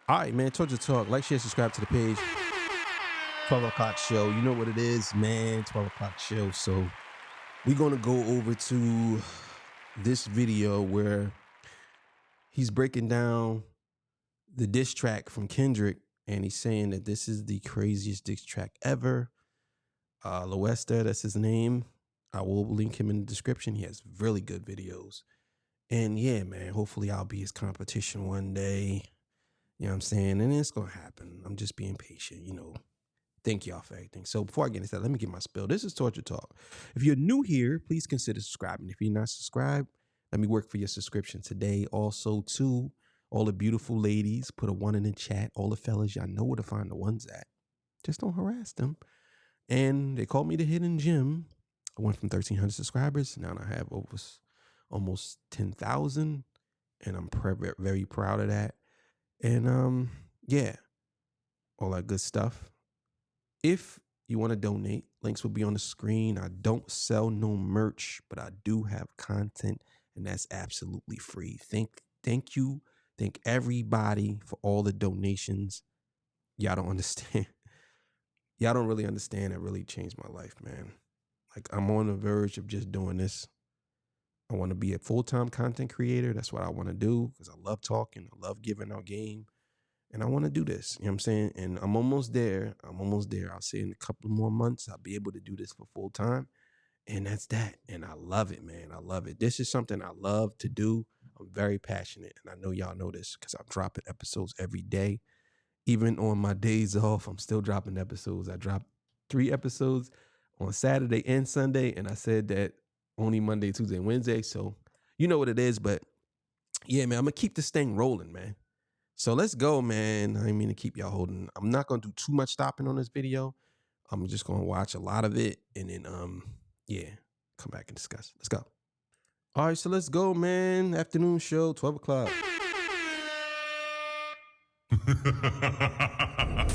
All right, man. Told you to talk. Like, share, subscribe to the page. 12 o'clock show. You know what it is, man. 12 o'clock show. So we're going to go over to this video where he's breaking down the diss track from Kendrick, and he's saying that this is the craziest diss track ever. Loesta, that's his name. I will link him in the description. He has really good videos. And yeah, man, hopefully I'll be his competition one day. You know what I'm saying? And it's going to happen. I'm just being patient, you know. Thank y'all for everything. So before I get into that, let me get my spill. This is Torture Talk. If you're new here, please consider subscribing. If you're not subscribed, let me work for your subscription today. Also, too, all the beautiful ladies, put a 1 in the chat. All the fellas, y'all know where to find the ones at. Just don't harass them. And they called me the hidden gem. I went from 1,300 subscribers. Now I have over almost 10,000. And I'm very proud of that. And yeah, all that good stuff. If you want to donate, links will be on the screen. I don't sell no merch, but I do have content, and that's absolutely free. Thank you. Thank everybody for all the donations. Y'all don't understand. Y'all don't really understand. It really changed my life, man. Like, I'm on the verge of just doing this. I want to be a full-time content creator. That's what I want to do because I love talking. I love giving out game. And I want to do this. You know what I'm saying? And I'm almost there. I'll say in a couple more months, I'll be able to do this for full time. And that's that. And I love it, man. I love it. This is something I love to do. I'm very passionate. And I know y'all know this because I'm dropping episodes every day. Even on my days off, I'm still dropping episodes. I dropped 3 episodes on Saturday and Sunday. And I said that only Monday, Tuesday, and Wednesday. So you know what it is. But yeah, man, I'm going to keep this thing rolling, man. So let's go, man. I didn't mean to keep y'all holding. I'm not going to do too much stopping on this video. I'm just going to watch a lot of it. And then, yeah, come back and discuss. Let's go. All right, so let's go, man. Afternoon show, 12 o'clock.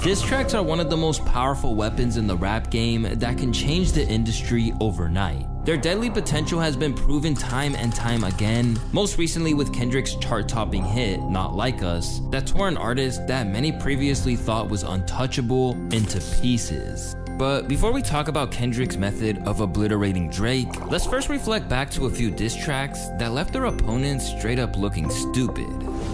Diss tracks are one of the most powerful weapons in the rap game that can change the industry overnight. Their deadly potential has been proven time and time again, most recently with Kendrick's chart-topping hit, Not Like Us, that tore an artist that many previously thought was untouchable into pieces. But before we talk about Kendrick's method of obliterating Drake, let's first reflect back to a few diss tracks that left their opponents straight up looking stupid.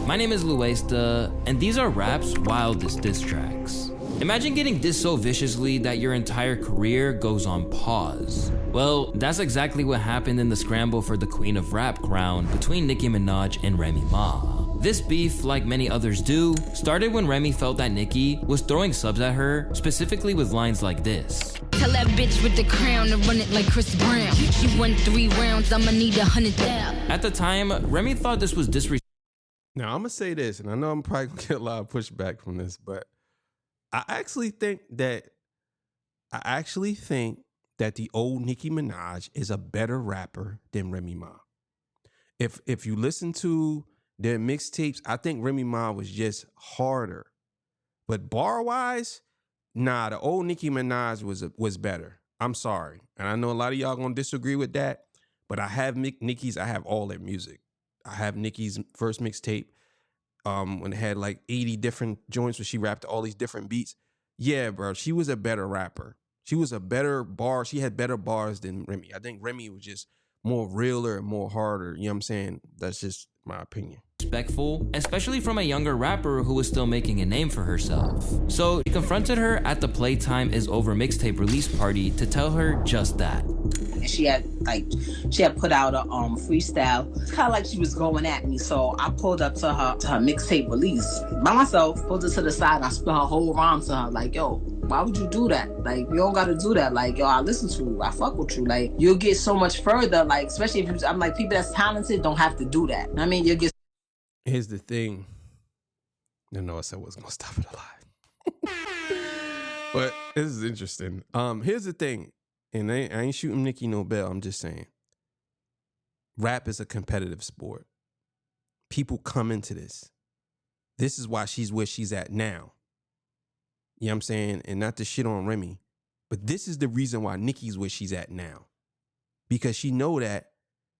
My name is Loesta, and these are rap's wildest diss tracks. Imagine getting dissed so viciously that your entire career goes on pause. Well, that's exactly what happened in the scramble for the Queen of Rap crown between Nicki Minaj and Remy Ma. This beef, like many others do, started when Remy felt that Nicki was throwing subs at her, specifically with lines like this. Tell that bitch with the crown to run it like Chris Brown. You won 3 rounds, I'ma need 100,000. At the time, Remy thought this was disrespectful. Now, I'm going to say this, and I know I'm probably going to get a lot of pushback from this, but I actually think that the old Nicki Minaj is a better rapper than Remy Ma. If you listen to their mixtapes, I think Remy Ma was just harder. But bar-wise, nah, the old Nicki Minaj was better. I'm sorry. And I know a lot of y'all going to disagree with that, but I have Nicki's, I have all their music. I have Nicki's first mixtape when it had like 80 different joints where she rapped all these different beats. Yeah, bro, she was a better rapper. She was a better bar. She had better bars than Remy. I think Remy was just more realer and more harder. You know what I'm saying? That's just my opinion. Respectful, especially from a younger rapper who was still making a name for herself. So he confronted her at the Playtime Is Over mixtape release party to tell her just that. She had put out a freestyle. It's kind of like she was going at me, so I pulled up to her mixtape release by myself, pulled it to the side, and I spit her whole rhyme to her, like, yo, why would you do that? Like, you don't gotta do that. Like, yo, I listen to you, I fuck with you. Like, you'll get so much further, like, especially if I'm like, people that's talented don't have to do that. I mean, you'll get. Here's the thing. No, I said I was gonna stop it alive. But this is interesting. Here's the thing. And I ain't shooting Nicki no bell. I'm just saying. Rap is a competitive sport. People come into this. This is why she's where she's at now. You know what I'm saying? And not to shit on Remy, but this is the reason why Nicki's where she's at now. Because she know that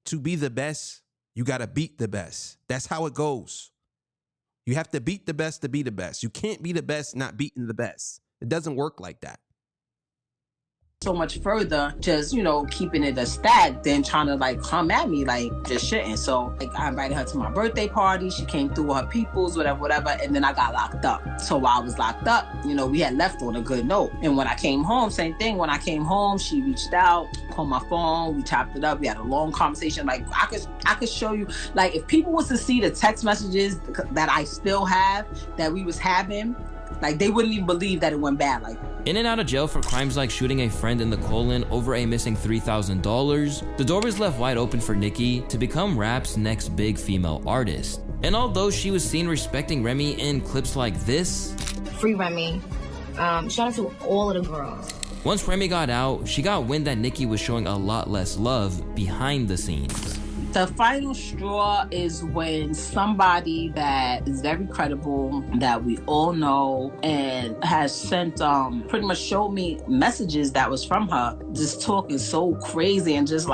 to be the best, you got to beat the best. That's how it goes. You have to beat the best to be the best. You can't be the best not beating the best. It doesn't work like that. So much further, just, you know, keeping it a stack than trying to like come at me like just shitting. So like I invited her to my birthday party. She came through with her peoples, whatever. And then I got locked up. So while I was locked up, you know, we had left on a good note. And when I came home, same thing. When I came home, she reached out, called my phone. We chopped it up. We had a long conversation. Like I could show you, like if people was to see the text messages that I still have that we was having, like they wouldn't even believe that it went bad. Like, in and out of jail for crimes like shooting a friend in the colon over a missing $3,000, the door was left wide open for Nicki to become rap's next big female artist. And although she was seen respecting Remy in clips like this, free Remy, shout out to all of the girls. Once Remy got out, she got wind that Nicki was showing a lot less love behind the scenes. the final straw is when somebody that is very credible, that we all know, and has sent pretty much showed me messages that was from her, just talking so crazy and just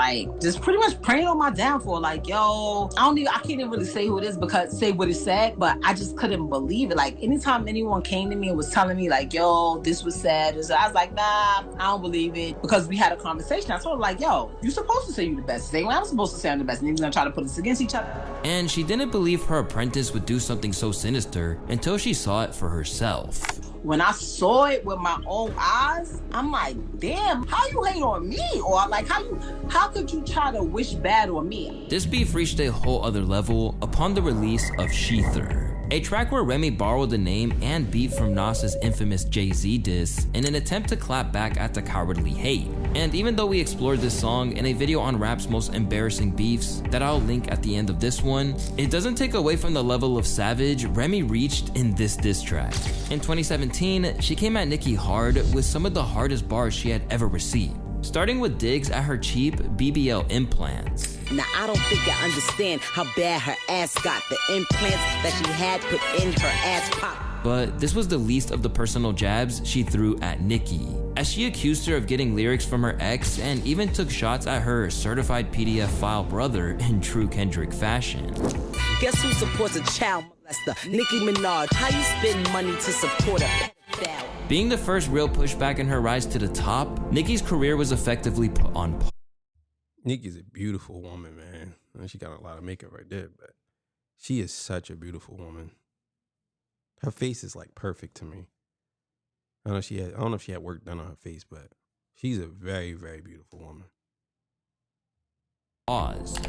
pretty much praying on my downfall. Like, yo, I can't even really say who it is because say what it said, but I just couldn't believe it. Like, anytime anyone came to me and was telling me like, yo, this was sad, I was like, nah, I don't believe it, because we had a conversation. I told her like, yo, you're supposed to say you're the best. Say, well, I'm supposed to say I'm the best. And you're gonna try to put us against each other. And she didn't believe her apprentice would do something so sinister until she saw it for herself. When I saw it with my own eyes, I'm like, damn, how you hate on me? Or like, how could you try to wish bad on me? This beef reached a whole other level upon the release of Sheether, a track where Remy borrowed the name and beat from Nas's infamous Jay-Z diss in an attempt to clap back at the cowardly hate. And even though we explored this song in a video on rap's most embarrassing beefs that I'll link at the end of this one, it doesn't take away from the level of savage Remy reached in this diss track. In 2017, she came at Nicki hard with some of the hardest bars she had ever received, starting with digs at her cheap BBL implants. Now I don't think I understand how bad her ass got. The implants that she had put in her ass pop. But this was the least of the personal jabs she threw at Nicki, as she accused her of getting lyrics from her ex and even took shots at her certified PDF file brother in true Kendrick fashion. Guess who supports a child molester? Nicki Minaj. How you spend money to support a pedophile? Being the first real pushback in her rise to the top, Nicki's career was effectively put on pause. Nicki's a beautiful woman, man. She got a lot of makeup right there, but she is such a beautiful woman. Her face is like perfect to me. I don't know if she had work done on her face, but she's a very, very beautiful woman.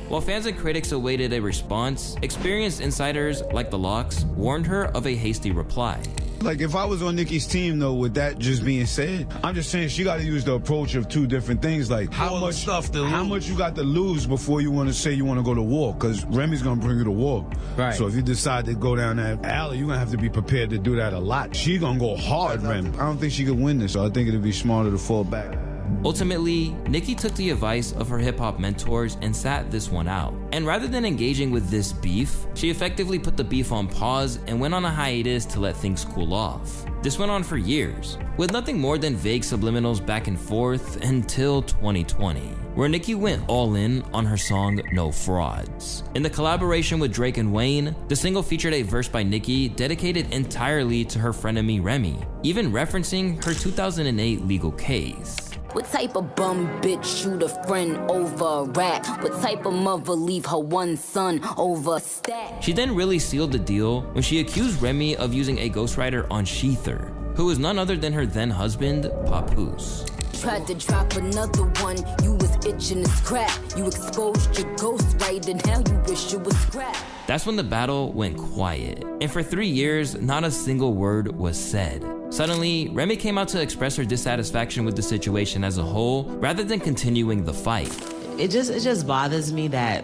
While fans and critics awaited a response, experienced insiders like the Locks warned her of a hasty reply. Like, if I was on Nicki's team, though, with that just being said, I'm just saying she got to use the approach of two different things. Like, how much you got to lose before you want to say you want to go to war? Because Remy's going to bring you to war. Right. So if you decide to go down that alley, you're going to have to be prepared to do that a lot. She's going to go hard, Remy. I don't think she could win this, so I think it'd be smarter to fall back. Ultimately, Nicki took the advice of her hip-hop mentors and sat this one out. And rather than engaging with this beef, she effectively put the beef on pause and went on a hiatus to let things cool off. This went on for years, with nothing more than vague subliminals back and forth until 2020, where Nicki went all in on her song No Frauds. In the collaboration with Drake and Wayne, the single featured a verse by Nicki dedicated entirely to her frenemy Remy, even referencing her 2008 legal case. What type of bum bitch shoot a friend over a rat? What type of mother leave her one son over a stack? She then really sealed the deal when she accused Remy of using a ghostwriter on Sheether, who was none other than her then husband, Papoose. Tried to drop another one, you was itching to scrap. You exposed your ghostwriter, now you wish you was scrap. That's when the battle went quiet, and for 3 years, not a single word was said. Suddenly, Remy came out to express her dissatisfaction with the situation as a whole, rather than continuing the fight. It just bothers me that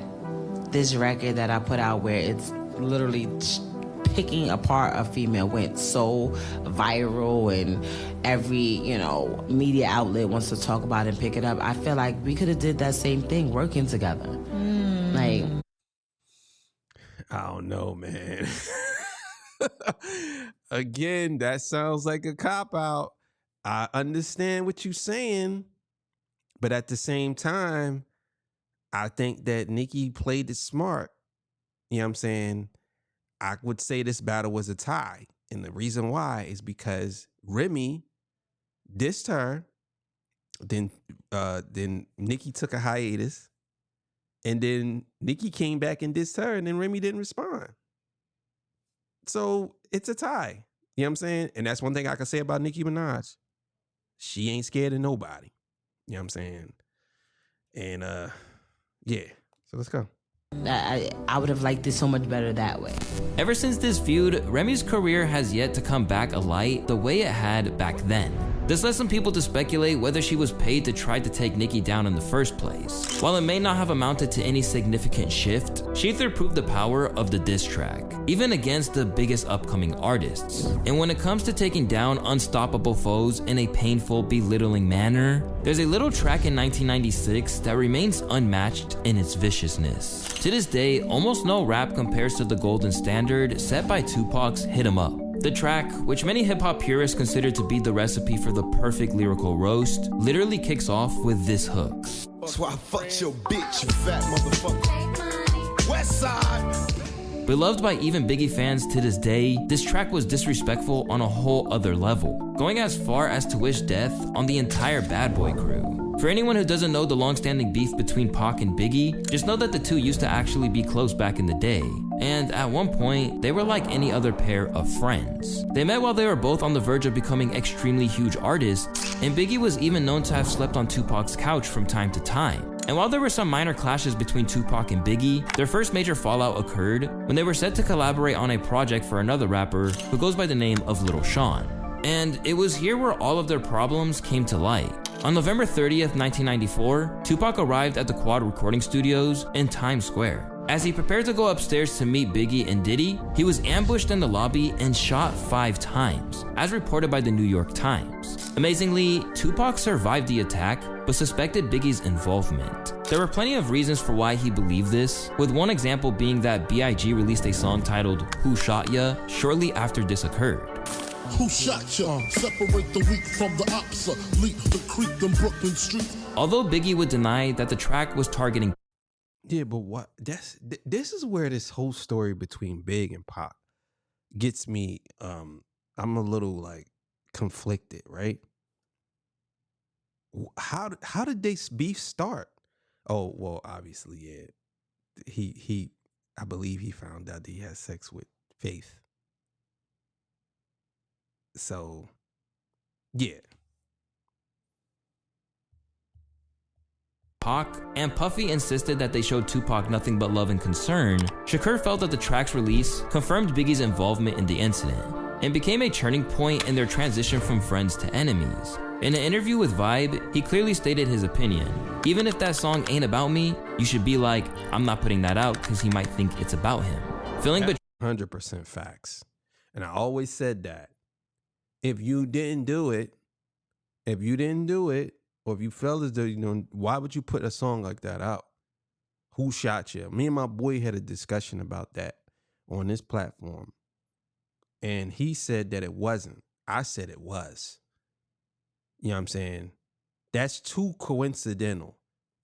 this record that I put out, where it's literally picking apart a female, went so viral and every, media outlet wants to talk about it and pick it up. I feel like we could have did that same thing working together. Like, I don't know, man. Again, that sounds like a cop-out. I understand what you're saying, but at the same time, I think that Nicki played it smart. You know what I'm saying? I would say this battle was a tie. And the reason why is because Remy dissed her, then Nicki took a hiatus, and then Nicki came back and dissed her, and then Remy didn't respond. So it's a tie. You know what I'm saying? And that's one thing I can say about Nicki Minaj. She ain't scared of nobody. You know what I'm saying? And yeah. So let's go. I would have liked it so much better that way. Ever since this feud, Remy's career has yet to come back alight the way it had back then. This led some people to speculate whether she was paid to try to take Nicki down in the first place. While it may not have amounted to any significant shift, Schaefer proved the power of the diss track, even against the biggest upcoming artists. And when it comes to taking down unstoppable foes in a painful, belittling manner, there's a little track in 1996 that remains unmatched in its viciousness. To this day, almost no rap compares to the golden standard set by Tupac's Hit 'Em Up. The track, which many hip-hop purists consider to be the recipe for the perfect lyrical roast, literally kicks off with this hook. That's why I fucked your bitch, you fat motherfucker. West Side. Beloved by even Biggie fans to this day, this track was disrespectful on a whole other level, going as far as to wish death on the entire Bad Boy crew. For anyone who doesn't know the long-standing beef between Pac and Biggie, just know that the two used to actually be close back in the day. And at one point, they were like any other pair of friends. They met while they were both on the verge of becoming extremely huge artists, and Biggie was even known to have slept on Tupac's couch from time to time. And while there were some minor clashes between Tupac and Biggie, their first major fallout occurred when they were set to collaborate on a project for another rapper who goes by the name of Lil Sean. And it was here where all of their problems came to light. On November 30th, 1994, Tupac arrived at the Quad recording studios in Times Square. As he prepared to go upstairs to meet Biggie and Diddy, he was ambushed in the lobby and shot 5 times, as reported by the New York Times. Amazingly, Tupac survived the attack, but suspected Biggie's involvement. There were plenty of reasons for why he believed this, with one example being that B.I.G. released a song titled Who Shot Ya shortly after this occurred. Who shot ya? Separate the weak from the ops. Leap the creek in Brooklyn Street. Although Biggie would deny that the track was targeting. Yeah, but what? This is where this whole story between Big and Pac gets me. I'm a little like conflicted, right? How did this beef start? Oh well, obviously, yeah. He I believe he found out that he had sex with Faith. So, yeah. Pac, and Puffy insisted that they showed Tupac nothing but love and concern, Shakur felt that the track's release confirmed Biggie's involvement in the incident and became a turning point in their transition from friends to enemies. In an interview with Vibe, he clearly stated his opinion. Even if that song ain't about me, you should be like, I'm not putting that out because he might think it's about him. Feeling 100% facts. And I always said that. If you didn't do it, or if you felt as though, why would you put a song like that out? Who shot you? Me and my boy had a discussion about that on this platform. And he said that it wasn't. I said it was. You know what I'm saying? That's too coincidental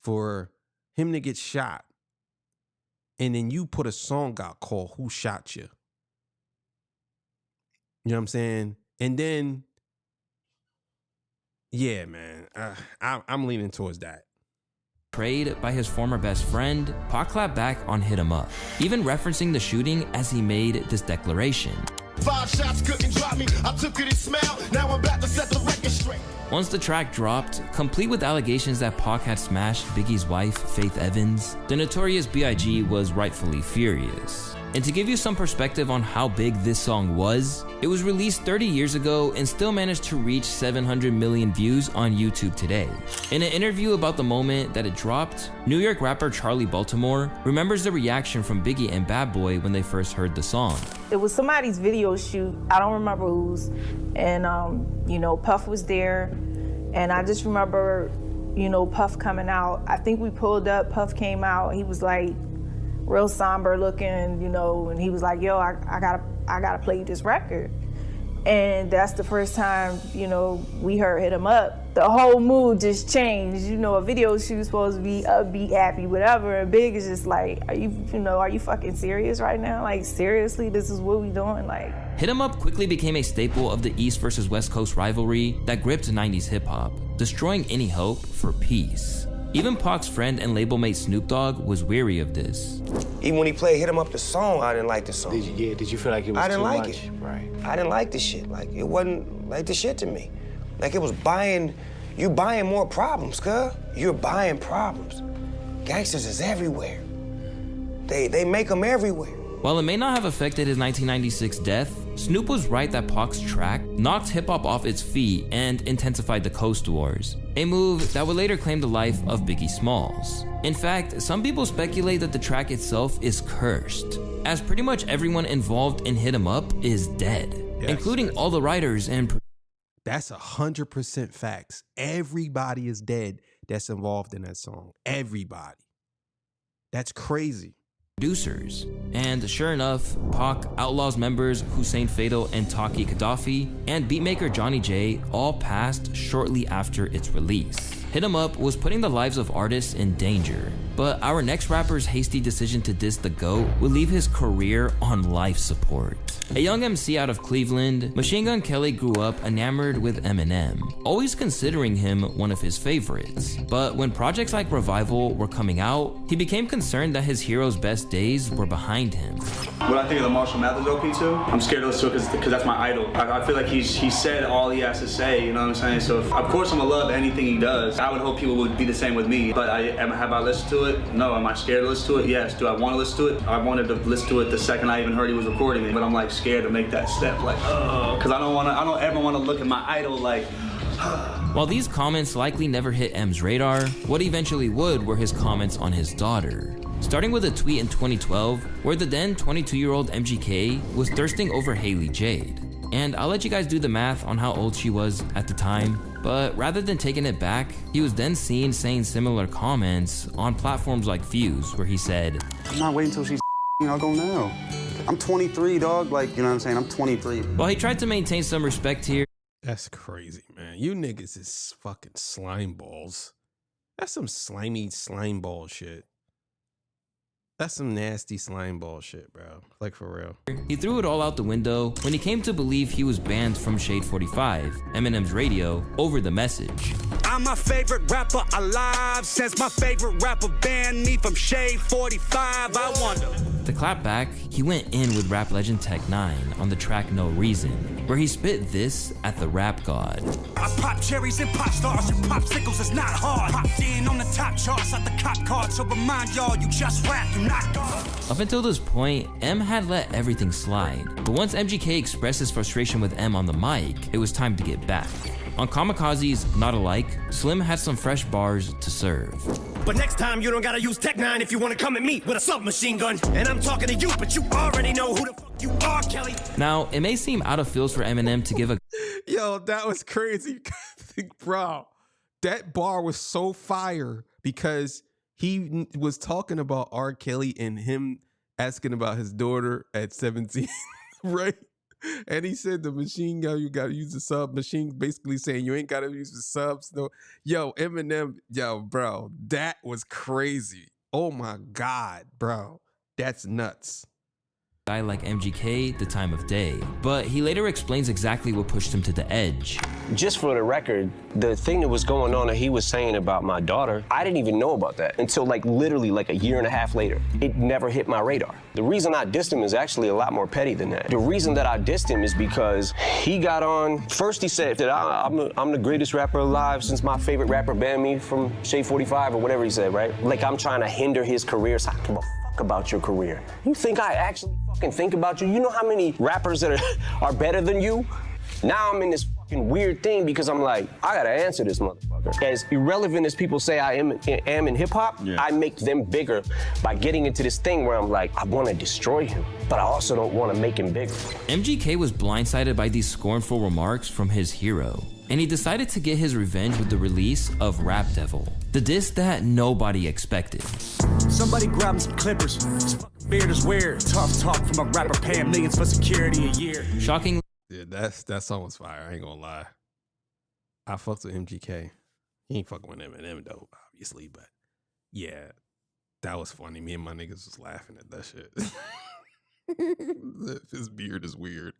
for him to get shot. And then you put a song out called Who Shot You? You know what I'm saying? And then, yeah, man, I'm leaning towards that. Betrayed by his former best friend, Pac clapped back on Hit 'Em Up, even referencing the shooting as he made this declaration. 5 shots couldn't drop me, I took it and smiled, now I'm about to set the record straight. Once the track dropped, complete with allegations that Pac had smashed Biggie's wife, Faith Evans, the Notorious B.I.G. was rightfully furious. And to give you some perspective on how big this song was, it was released 30 years ago and still managed to reach 700 million views on YouTube today. In an interview about the moment that it dropped, New York rapper Charlie Baltimore remembers the reaction from Biggie and Bad Boy when they first heard the song. It was somebody's video shoot, I don't remember whose, and Puff was there, and I just remember, Puff coming out. I think we pulled up, Puff came out, he was like, real somber looking, and he was like, yo, I gotta play this record. And that's the first time, you know, we heard Hit 'Em Up. The whole mood just changed. You know, a video shoot supposed to be upbeat, happy, whatever. And Big is just like, are you fucking serious right now? Like, seriously, this is what we doing? Like, Hit 'Em Up quickly became a staple of the East versus West Coast rivalry that gripped 90s hip-hop, destroying any hope for peace. Even Pac's friend and label mate Snoop Dogg was weary of this. Even when he played Hit 'Em Up the song, I didn't like the song. Did you feel like it was too much? I didn't like it. Right. I didn't like the shit. Like, it wasn't like the shit to me. Like, it was you buying more problems, cuz. You're buying problems. Gangsters is everywhere. They make them everywhere. While it may not have affected his 1996 death, Snoop was right that Pac's track knocked hip-hop off its feet and intensified the Coast Wars, a move that would later claim the life of Biggie Smalls. In fact, some people speculate that the track itself is cursed, as pretty much everyone involved in Hit 'Em Up is dead, including all the writers and That's 100% facts. Everybody is dead that's involved in that song. Everybody. That's crazy. producers. And sure enough, Pac, Outlaw's members Hussein Fatal and Taki Gaddafi, and beatmaker Johnny J all passed shortly after its release. Hit 'Em Up was putting the lives of artists in danger, but our next rapper's hasty decision to diss the GOAT would leave his career on life support. A young MC out of Cleveland, Machine Gun Kelly grew up enamored with Eminem, always considering him one of his favorites. But when projects like Revival were coming out, he became concerned that his hero's best days were behind him. When I think of the Marshall Mathers LP too, I'm scared to listen to it because that's my idol. I feel like he said all he has to say, you know what I'm saying? So of course I'm gonna love anything he does. I would hope people would be the same with me, but have I listened to it? No. Am I scared to listen to it? Yes. Do I want to listen to it? I wanted to listen to it the second I even heard he was recording it, but I'm like scared to make that step, like, because I don't ever want to look at my idol like. While these comments likely never hit M's radar, what eventually would were his comments on his daughter. Starting with a tweet in 2012 where the then 22-year-old MGK was thirsting over Haley Jade. And I'll let you guys do the math on how old she was at the time, but rather than taking it back, he was then seen saying similar comments on platforms like Views, where he said, I'm not waiting until she's I'll go now. I'm 23, dog, like, you know what I'm saying? I'm 23. While he tried to maintain some respect here. That's crazy, man. You niggas is fucking slime balls. That's some slimy slime ball shit. That's some nasty slime ball shit, bro. Like, for real. He threw it all out the window when he came to believe he was banned from Shade 45, Eminem's radio, over the message. I'm my favorite rapper alive. Since my favorite rapper banned me from Shade 45, I wonder. To clap back, he went in with rap legend Tech 9 on the track No Reason, where he spit this at the rap god. I pop cherries and pop stars and popsicles is not hard. Popped in on the top charts at the cop card, so remind y'all you just rap, you not God. Up until this point, M had let everything slide, but once MGK expressed his frustration with M on the mic, it was time to get back. On Kamikaze's Not Alike, Slim had some fresh bars to serve. But next time you don't gotta use Tech 9 if you wanna come at me with a submachine gun. And I'm talking to you, but you already know who the fuck you are, Kelly. Now, it may seem out of fields for Eminem to give a Yo, that was crazy. Bro, that bar was so fire because he was talking about R. Kelly and him asking about his daughter at 17, right? And he said the machine gun, you gotta use the sub machine, basically saying you ain't gotta use the subs. No, yo, Eminem, yo, bro, that was crazy. Oh my God, bro, that's nuts. Guy like MGK the time of day, but he later explains exactly what pushed him to the edge. Just for the record, the thing that was going on that he was saying about my daughter, I didn't even know about that until literally a year and a half later. It never hit my radar. The reason I dissed him is actually a lot more petty than that. The reason that I dissed him is because he got on, first he said that I'm the greatest rapper alive since my favorite rapper banned me from Shade 45 or whatever he said, right? Like I'm trying to hinder his career, so I don't give a fuck about your career. You think I actually fucking think about you? You know how many rappers that are better than you? Now I'm in this fucking weird thing because I'm like, I gotta answer this motherfucker. As irrelevant as people say I am in hip hop, I make them bigger by getting into this thing where I'm like, I wanna destroy him, but I also don't wanna make him bigger. MGK was blindsided by these scornful remarks from his hero, and he decided to get his revenge with the release of Rap Devil, the diss that nobody expected. Somebody grab him some clippers. His fucking beard is weird. Tough talk from a rapper paying millions for security a year. Shockingly, Yeah, that song was fire. I ain't gonna lie. I fucked with MGK. He ain't fucking with Eminem though, obviously, but yeah, that was funny. Me and my niggas was laughing at that shit. His beard is weird.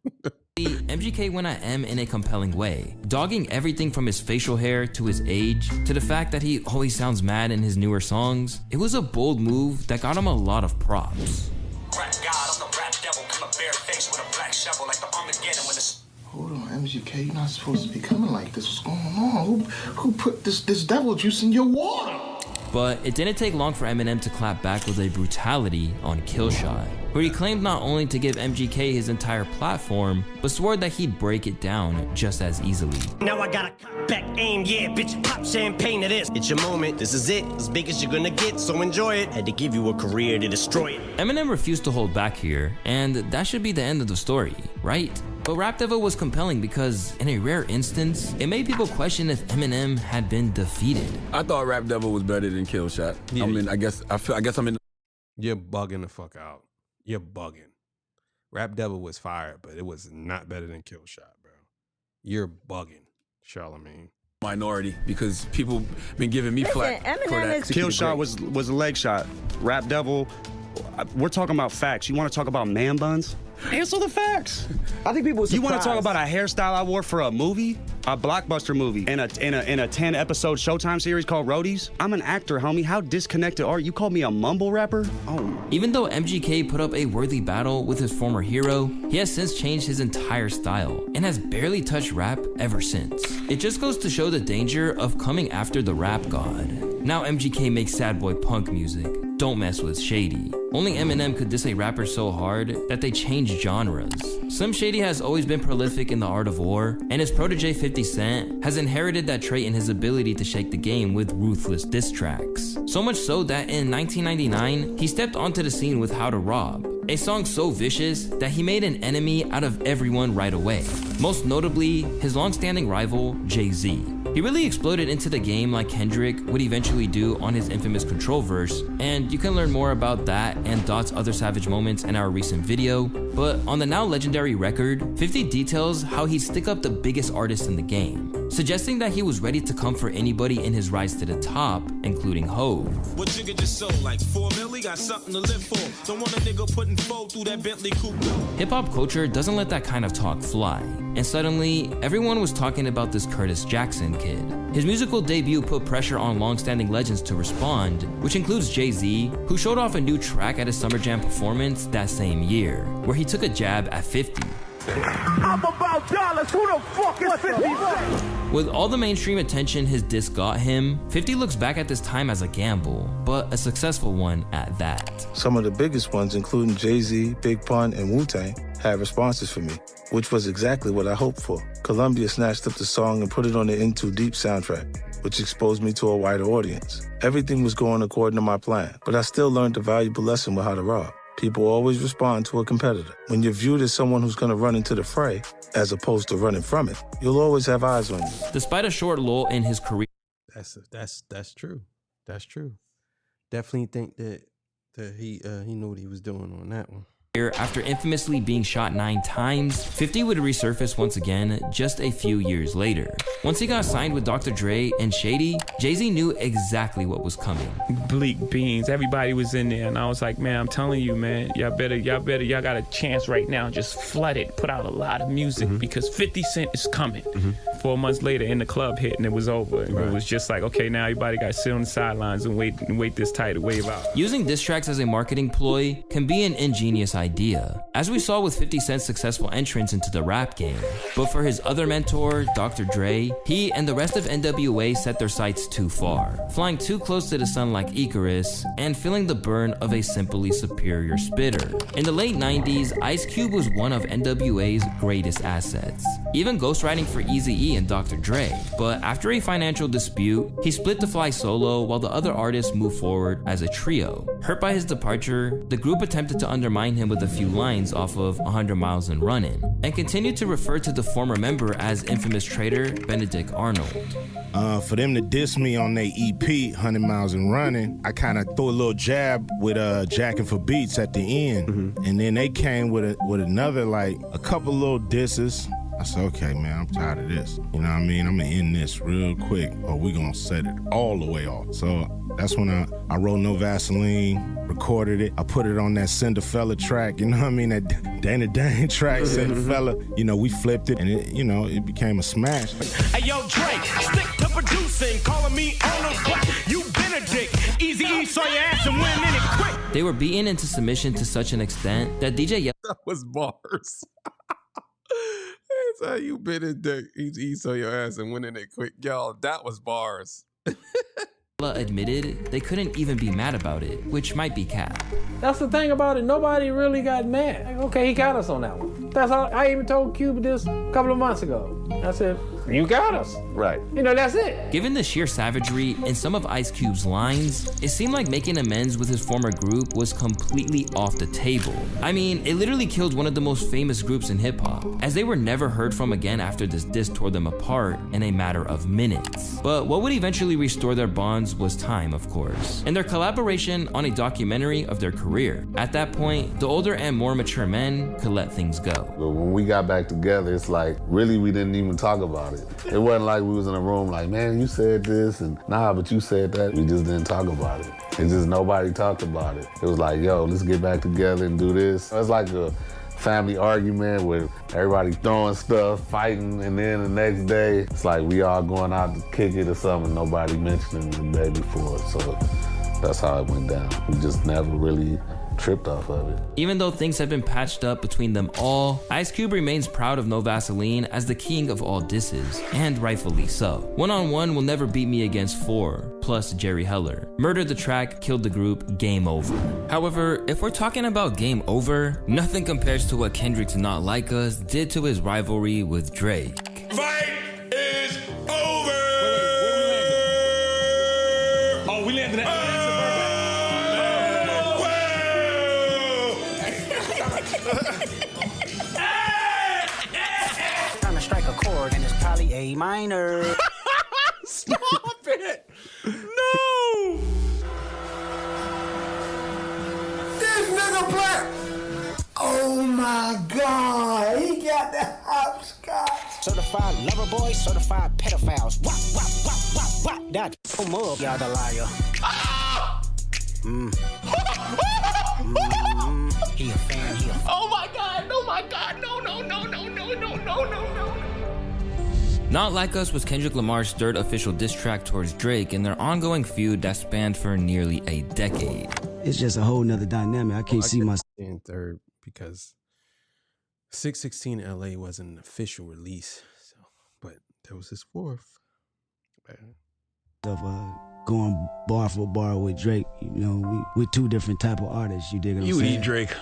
MGK went at M in a compelling way, dogging everything from his facial hair to his age to the fact that he always sounds mad in his newer songs. It was a bold move that got him a lot of props. Rap God, I'm the rap devil, come a bare face with a black shovel like the Armageddon when the... Hold on, MGK, you're not supposed to be coming like this. What's going on? Who put this devil juice in your water? But it didn't take long for Eminem to clap back with a brutality on Killshot, where he claimed not only to give MGK his entire platform, but swore that he'd break it down just as easily. Now I got a back aim, yeah, bitch, pop champagne to this. It's your moment, this is it, as big as you're gonna get, so enjoy it. Had to give you a career to destroy it. Eminem refused to hold back here, and that should be the end of the story, right? But Rap Devil was compelling because, in a rare instance, it made people question if Eminem had been defeated. I thought Rap Devil was better than Killshot. Yeah. I mean, I guess I'm in. You're bugging the fuck out. You're bugging. Rap Devil was fire, but it was not better than Killshot, bro. You're bugging, Charlamagne. Minority, because people been giving me flack for that. Killshot was a leg shot. Rap Devil, we're talking about facts. You want to talk about man buns? Answer the facts. I think people. You want to talk about a hairstyle I wore for a movie, a blockbuster movie, in a 10-episode Showtime series called Roadies? I'm an actor, homie. How disconnected are you? You call me a mumble rapper? Oh. Even though MGK put up a worthy battle with his former hero, he has since changed his entire style and has barely touched rap ever since. It just goes to show the danger of coming after the rap god. Now MGK makes sad boy punk music. Don't mess with Shady. Only Eminem could diss a rapper so hard that they changed genres. Slim Shady has always been prolific in the art of war, and his protege 50 Cent has inherited that trait in his ability to shake the game with ruthless diss tracks. So much so that in 1999, he stepped onto the scene with How to Rob, a song so vicious that he made an enemy out of everyone right away. Most notably, his long-standing rival, Jay-Z. He really exploded into the game like Kendrick would eventually do on his infamous Control verse, and you can learn more about that and Dot's other savage moments in our recent video. But on the now legendary record, 50 details how he'd stick up the biggest artists in the game, suggesting that he was ready to come for anybody in his rise to the top, including Hove. What jigga just sold? Like 4 million? Got something to live for. Don't want a nigga putting foe through that Bentley coupe. Hip-hop culture doesn't let that kind of talk fly, and suddenly, everyone was talking about this Curtis Jackson kid. His musical debut put pressure on long-standing legends to respond, which includes Jay-Z, who showed off a new track at his Summer Jam performance that same year, where he took a jab at 50. I'm about dollars, who the fuck is 50 Cent? With all the mainstream attention his diss got him, 50 looks back at this time as a gamble, but a successful one at that. Some of the biggest ones, including Jay-Z, Big Pun, and Wu-Tang, had responses for me, which was exactly what I hoped for. Columbia snatched up the song and put it on the In Too Deep soundtrack, which exposed me to a wider audience. Everything was going according to my plan, but I still learned a valuable lesson with How to Rob. People always respond to a competitor. When you're viewed as someone who's going to run into the fray, as opposed to running from it, you'll always have eyes on you. Despite a short lull in his career, That's true. That's true. Definitely think that he knew what he was doing on that one. After infamously being shot 9 times, 50 would resurface once again just a few years later. Once he got signed with Dr. Dre and Shady, Jay-Z knew exactly what was coming. Bleak beans, everybody was in there, and I was like, man, I'm telling you, man, y'all got a chance right now, just flood it, put out a lot of music, because 50 Cent is coming. 4 months later, In the Club hit, and it was over. And it was just like, okay, now everybody got to sit on the sidelines and wait this tidal wave out. Using diss tracks as a marketing ploy can be an ingenious idea, as we saw with 50 Cent's successful entrance into the rap game. But for his other mentor, Dr. Dre, he and the rest of N.W.A. set their sights too far, flying too close to the sun like Icarus, and feeling the burn of a simply superior spitter. In the late 90s, Ice Cube was one of N.W.A.'s greatest assets, even ghostwriting for Eazy-E and Dr. Dre. But after a financial dispute, he split to fly solo while the other artists moved forward as a trio. Hurt by his departure, the group attempted to undermine him with a few lines off of 100 Miles and Runnin', and continued to refer to the former member as infamous traitor Benedict Arnold. For them to diss me on their EP, 100 Miles and Running, I kind of threw a little jab with Jackin' for Beats at the end. And then they came with another, like, a couple little disses. I said, okay, man, I'm tired of this. You know what I mean? I'm gonna end this real quick or we gonna set it all the way off. So that's when I wrote No Vaseline, recorded it. I put it on that Cinderfella track, you know what I mean? That Dana Dane track, Cinderfella. You know, we flipped it and it became a smash. Hey, yo, Drake, stick to producing, calling me on the block. You Benedict, Easy E saw your ass and went in it quick. They were beaten into submission to such an extent that DJ That was bars. That's how you been in dick. He saw your ass and went in it quick. Yo, that was bars. admitted they couldn't even be mad about it, which might be cap. That's the thing about it. Nobody really got mad. Like, okay, he got us on that one. That's all. I even told Cube this a couple of months ago. I said, you got us. Right. You know, that's it. Given the sheer savagery in some of Ice Cube's lines, it seemed like making amends with his former group was completely off the table. I mean, it literally killed one of the most famous groups in hip-hop, as they were never heard from again after this diss tore them apart in a matter of minutes. But what would eventually restore their bonds was time, of course, and their collaboration on a documentary of their career. At that point, the older and more mature men could let things go. But when we got back together, it's like, really, we didn't even talk about it. It wasn't like we was in a room like, man, you said this, and nah, but you said that. We just didn't talk about it. It's just nobody talked about it. It was like, yo, let's get back together and do this. It's like a family argument where everybody throwing stuff, fighting, and then the next day, it's like we all going out to kick it or something, nobody mentioning the day before. So that's how it went down. We just never really tripped off of it. Even though things have been patched up between them all, Ice Cube remains proud of No Vaseline as the king of all disses, and rightfully so. One on One will never beat me against 4, plus Jerry Heller. Murdered the track, killed the group, game over. However, if we're talking about game over, nothing compares to what Kendrick's Not Like Us did to his rivalry with Drake. Fight is over! Oh, we landed at Trying to strike a chord, and it's probably A minor. Stop it! No! This nigga black! Oh my God, he got the hopscotch. Certified lover boy, certified pedophiles. Wop, wop, wop, wop, wop. That up, y'all the liar. He a fan, he a fan. Oh my God, oh my God, no, no, no, no, no, no, no, no, no. Not Like Us was Kendrick Lamar's third official diss track towards Drake in their ongoing feud that spanned for nearly a decade. It's just a whole nother dynamic. I can't see myself in third because 616 LA wasn't an official release, so but there was his fourth. Going bar for bar with Drake. You know, we're two different type of artists. You dig what I'm saying? You eat Drake.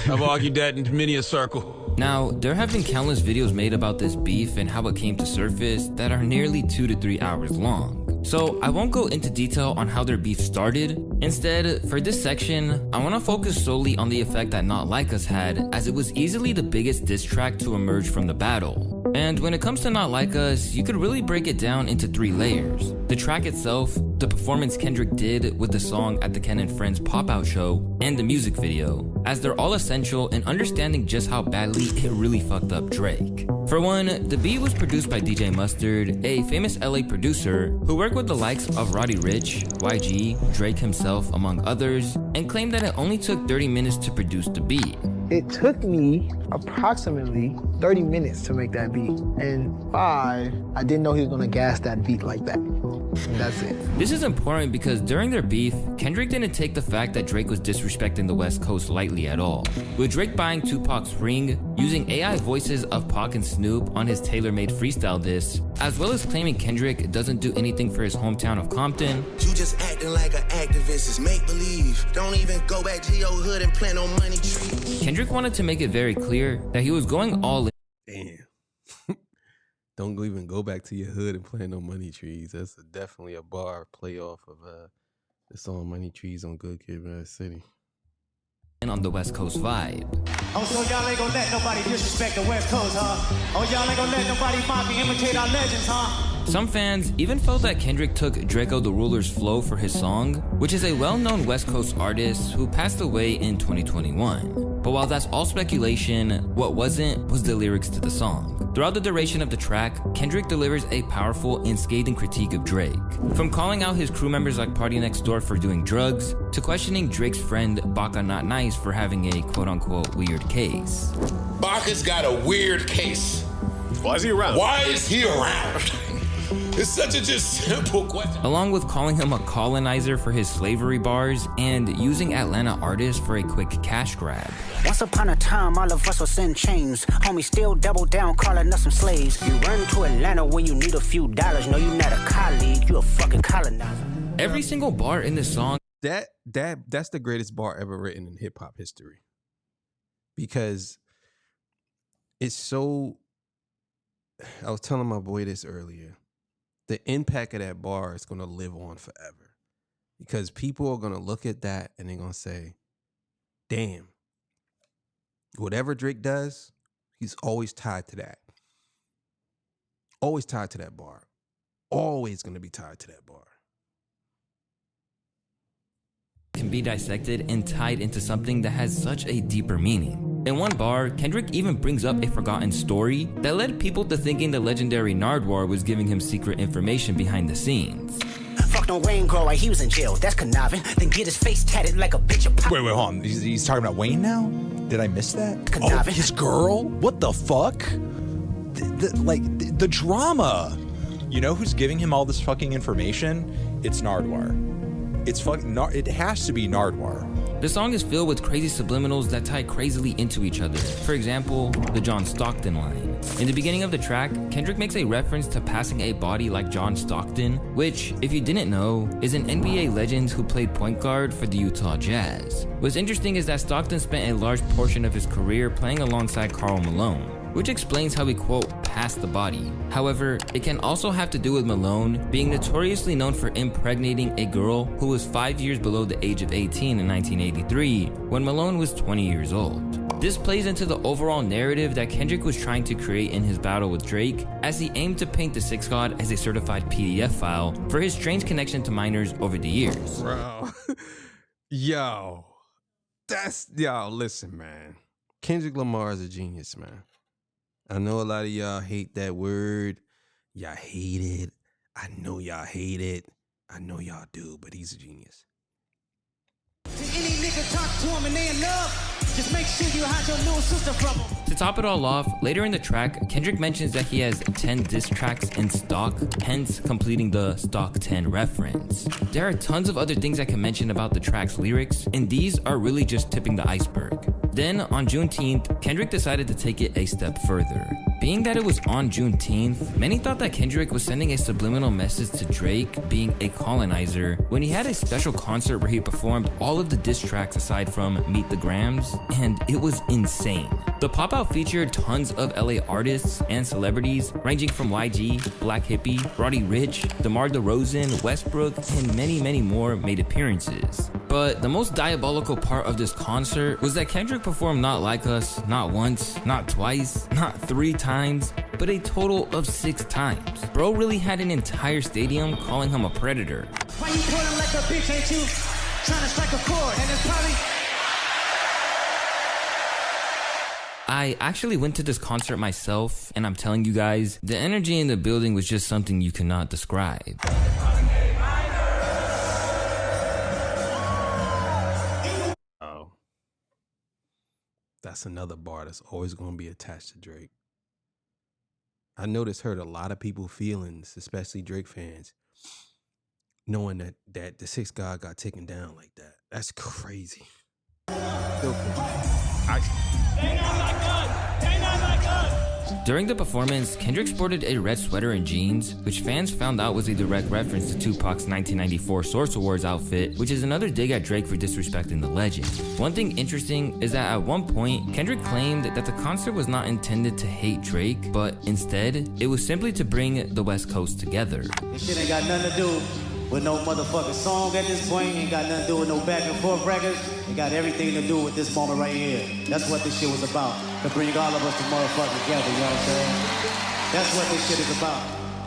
I've argued that in many a circle. Now, there have been countless videos made about this beef and how it came to surface that are nearly 2 to 3 hours long. So I won't go into detail on how their beef started. Instead, for this section, I want to focus solely on the effect that Not Like Us had, as it was easily the biggest diss track to emerge from the battle. And when it comes to Not Like Us, you could really break it down into 3 layers. The track itself, the performance Kendrick did with the song at the Ken and Friends pop-out show, and the music video, as they're all essential in understanding just how badly it really fucked up Drake. For one, the beat was produced by DJ Mustard, a famous LA producer who worked with the likes of Roddy Ricch, B.I.G, Drake himself, among others, and claimed that it only took 30 minutes to produce the beat. It took me approximately 30 minutes to make that beat. And 5, I didn't know he was gonna gas that beat like that. And that's it. This is important because during their beef, Kendrick didn't take the fact that Drake was disrespecting the West Coast lightly at all. With Drake buying Tupac's ring, using AI voices of Pac and Snoop on his tailor-made freestyle diss, as well as claiming Kendrick doesn't do anything for his hometown of Compton. You just acting like an activist, it's make-believe. Don't even go back to your hood and plant no money tree. Kendrick wanted to make it very clear that he was going all in. Damn. Don't even go back to your hood and plant no money trees. That's definitely a bar play off of the song Money Trees on Good Kid, Mad City. And on the West Coast vibe. Oh, so y'all ain't gonna let nobody disrespect the West Coast, huh? Oh, y'all ain't gonna let nobody mock and imitate our legends, huh? Some fans even felt that Kendrick took Draco the Ruler's flow for his song, which is a well-known West Coast artist who passed away in 2021. But while that's all speculation, what wasn't was the lyrics to the song. Throughout the duration of the track, Kendrick delivers a powerful and scathing critique of Drake. From calling out his crew members like Party Next Door for doing drugs, to questioning Drake's friend Baka Not Nice for having a quote-unquote weird case. Baka's got a weird case. Why is he around? Why is he around? It's such a just simple question. Along with calling him a colonizer for his slavery bars and using Atlanta artists for a quick cash grab. Once upon a time, all of us was in chains. Homie still double down, calling us some slaves. You run to Atlanta when you need a few dollars. No, you not a colleague, you a fucking colonizer. Every single bar in this song. That's the greatest bar ever written in hip hop history. Because it's so, I was telling my boy this earlier. The impact of that bar is going to live on forever, because people are going to look at that and they're going to say, damn, whatever Drake does, he's always tied to that. Always tied to that bar. Always going to be tied to that bar. Can be dissected and tied into something that has such a deeper meaning. In one bar, Kendrick even brings up a forgotten story that led people to thinking the legendary Nardwuar was giving him secret information behind the scenes. Fuck no Wayne girl while he was in jail, that's conniving. Then get his face tatted like a bitch of pop. Wait, hold on. He's talking about Wayne now? Did I miss that? Conniving. Oh, his girl? What the fuck? The drama. You know who's giving him all this fucking information? It's Nardwuar. It's fucking it has to be Nardwuar. The song is filled with crazy subliminals that tie crazily into each other. For example, the John Stockton line. In the beginning of the track, Kendrick makes a reference to passing a body like John Stockton, which, if you didn't know, is an NBA legend who played point guard for the Utah Jazz. What's interesting is that Stockton spent a large portion of his career playing alongside Karl Malone, which explains how he, quote, passed the body. However, it can also have to do with Malone being notoriously known for impregnating a girl who was 5 years below the age of 18 in 1983, when Malone was 20 years old. This plays into the overall narrative that Kendrick was trying to create in his battle with Drake, as he aimed to paint the Six God as a certified PDF file for his strange connection to minors over the years. Bro, yo, listen, man. Kendrick Lamar is a genius, man. I know a lot of y'all hate that word. Y'all hate it. I know y'all hate it. I know y'all do, but he's a genius. Any nigga talk to him and they in love, just make sure you hide your little sister from him. To top it all off, later in the track, Kendrick mentions that he has 10 diss tracks in stock, hence completing the stock 10 reference. There are tons of other things I can mention about the track's lyrics, and these are really just tipping the iceberg. Then, on Juneteenth, Kendrick decided to take it a step further. Being that it was on Juneteenth, many thought that Kendrick was sending a subliminal message to Drake being a colonizer when he had a special concert where he performed all of the diss tracks aside from Meet the Grams, and it was insane. The pop-out featured tons of LA artists and celebrities ranging from Y.G, Black Hippie, Roddy Ricch, DeMar DeRozan, Westbrook, and many, many more made appearances. But the most diabolical part of this concert was that Kendrick performed Not Like Us not once, not twice, not 3 times, but a total of 6 times. Bro really had an entire stadium calling him a predator. Why you pulling like a bitch, ain't you? Trying to strike a chord, and it's probably... I actually went to this concert myself, and I'm telling you guys, the energy in the building was just something you cannot describe. Oh. That's another bar that's always going to be attached to Drake. I know this hurt a lot of people's feelings, especially Drake fans, knowing that the Six God got taken down like that. That's crazy. During the performance, Kendrick sported a red sweater and jeans, which fans found out was a direct reference to Tupac's 1994 Source Awards outfit, which is another dig at Drake for disrespecting the legend. One thing interesting is that at one point, Kendrick claimed that the concert was not intended to hate Drake, but instead, it was simply to bring the West Coast together. This shit ain't got nothing to do with no motherfucking song at this point. Ain't got nothing to do with no back and forth records. It got everything to do with this moment right here. That's what this shit was about. To bring all of us to motherfucking together, you know what I'm saying? That's what this shit is about.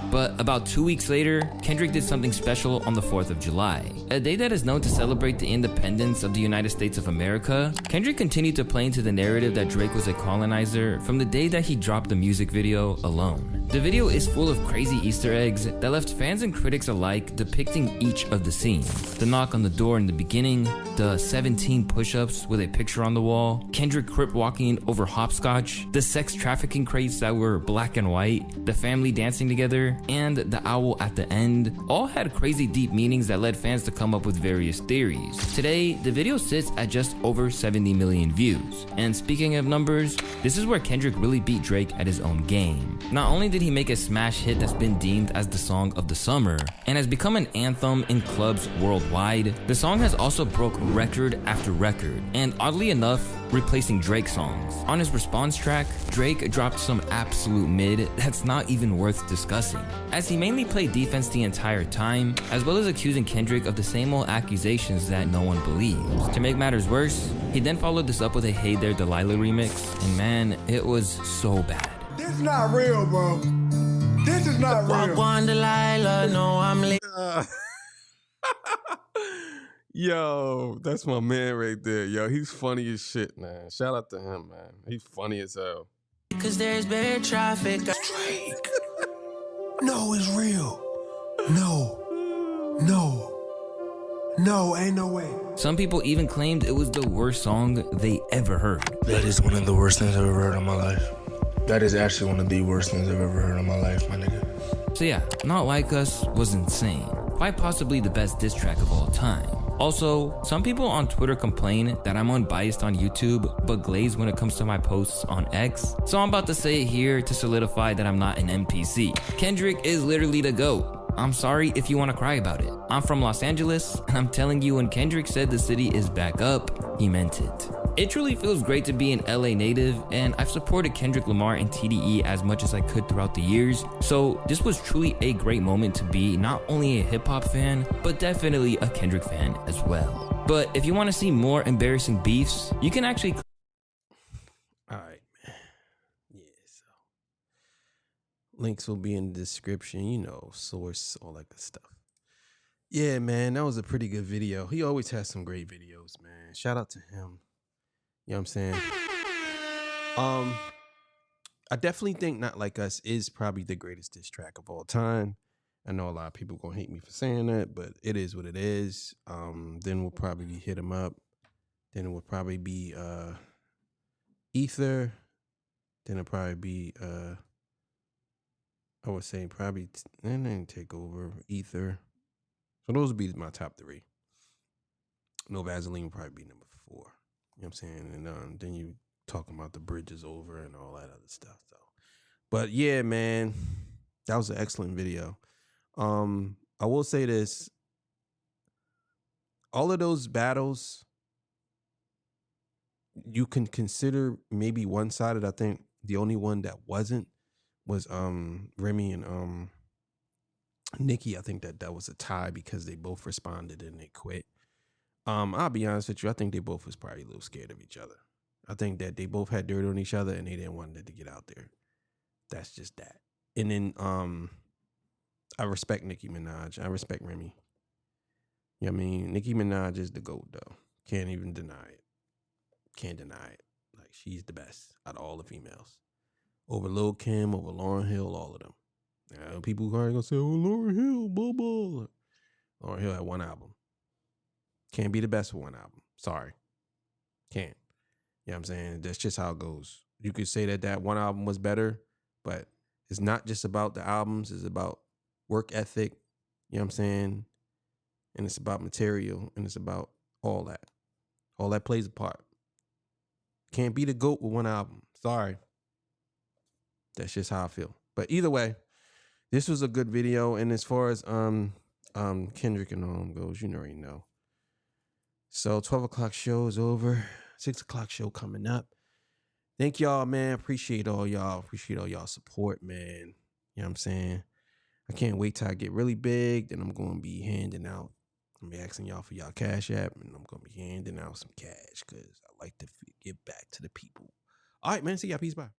But about 2 weeks later, Kendrick did something special on the 4th of July. A day that is known to celebrate the independence of the United States of America, Kendrick continued to play into the narrative that Drake was a colonizer from the day that he dropped the music video alone. The video is full of crazy Easter eggs that left fans and critics alike depicting each of the scenes. The knock on the door in the beginning, the 17 push-ups with a picture on the wall, Kendrick crip walking over hopscotch, the sex trafficking crates that were black and white, the family dancing together, and the owl at the end, all had crazy deep meanings that led fans to come up with various theories. Today, the video sits at just over 70 million views. And speaking of numbers, this is where Kendrick really beat Drake at his own game. Not only did he make a smash hit that's been deemed as the song of the summer and has become an anthem in clubs worldwide, the song has also broke record after record, and oddly enough, replacing Drake songs. On his response track, Drake dropped some absolute mid that's not even worth discussing, as he mainly played defense the entire time, as well as accusing Kendrick of the same old accusations that no one believes. To make matters worse, he then followed this up with a Hey There Delilah remix, and man, it was so bad. This is not real, bro. This is not real. Walk on Delilah, no, I'm late. Yo, that's my man right there. Yo, he's funny as shit, man. Shout out to him, man. He's funny as hell. Cause there's bad traffic. Drake. No, it's real. No, ain't no way. Some people even claimed it was the worst song they ever heard. That is one of the worst things I've ever heard in my life. That is actually one of the worst things I've ever heard in my life, my nigga. So yeah, Not Like Us was insane. Quite possibly the best diss track of all time. Also, some people on Twitter complain that I'm unbiased on YouTube, but glazed when it comes to my posts on X. So I'm about to say it here to solidify that I'm not an NPC. Kendrick is literally the GOAT. I'm sorry if you want to cry about it. I'm from Los Angeles, and I'm telling you, when Kendrick said the city is back up, he meant it. It truly feels great to be an LA native, and I've supported Kendrick Lamar and TDE as much as I could throughout the years, so this was truly a great moment to be not only a hip-hop fan, but definitely a Kendrick fan as well. But if you want to see more embarrassing beefs, you can actually... Alright, man. Yeah, so... links will be in the description, you know, source, all that good stuff. Yeah, man, that was a pretty good video. He always has some great videos, man. Shout out to him. You know what I'm saying? I definitely think Not Like Us is probably the greatest diss track of all time. I know a lot of people gonna hate me for saying that, but it is what it is. Then we'll probably Hit 'Em Up. Then it will probably be Ether. Then it'll probably be I would say probably then Take Over, Ether. So those would be my top three. No Vaseline would probably be number 4. You know what I'm saying? And then you talking about The Bridge Is Over and all that other stuff. So, but yeah, man, that was an excellent video. I will say this. All of those battles, you can consider maybe one-sided. I think the only one that wasn't was Remy and Nicki. I think that was a tie because they both responded and they quit. I'll be honest with you. I think they both was probably a little scared of each other. I think that they both had dirt on each other and they didn't want it to get out there. That's just that. And then I respect Nicki Minaj. I respect Remy. You know what I mean? Nicki Minaj is the GOAT, though. Can't even deny it. Can't deny it. Like, she's the best out of all the females. Over Lil' Kim, over Lauryn Hill, all of them. Now, people are going to say, oh, Lauryn Hill, blah, blah. Lauryn Hill had one album. Can't be the best for one album. Sorry. Can't. You know what I'm saying? That's just how it goes. You could say that one album was better, but it's not just about the albums. It's about work ethic. You know what I'm saying? And it's about material. And it's about all that. All that plays a part. Can't be the GOAT with one album. Sorry. That's just how I feel. But either way, this was a good video. And as far as Kendrick and goes, you already know. So 12 o'clock show is over. 6 o'clock show coming up. Thank y'all, man. Appreciate all y'all. Appreciate all y'all support, man. You know what I'm saying? I can't wait till I get really big. Then I'm going to be handing out. I'm going to be asking y'all for y'all Cash App. And I'm going to be handing out some cash because I like to give back to the people. All right, man. See y'all. Peace. Bye.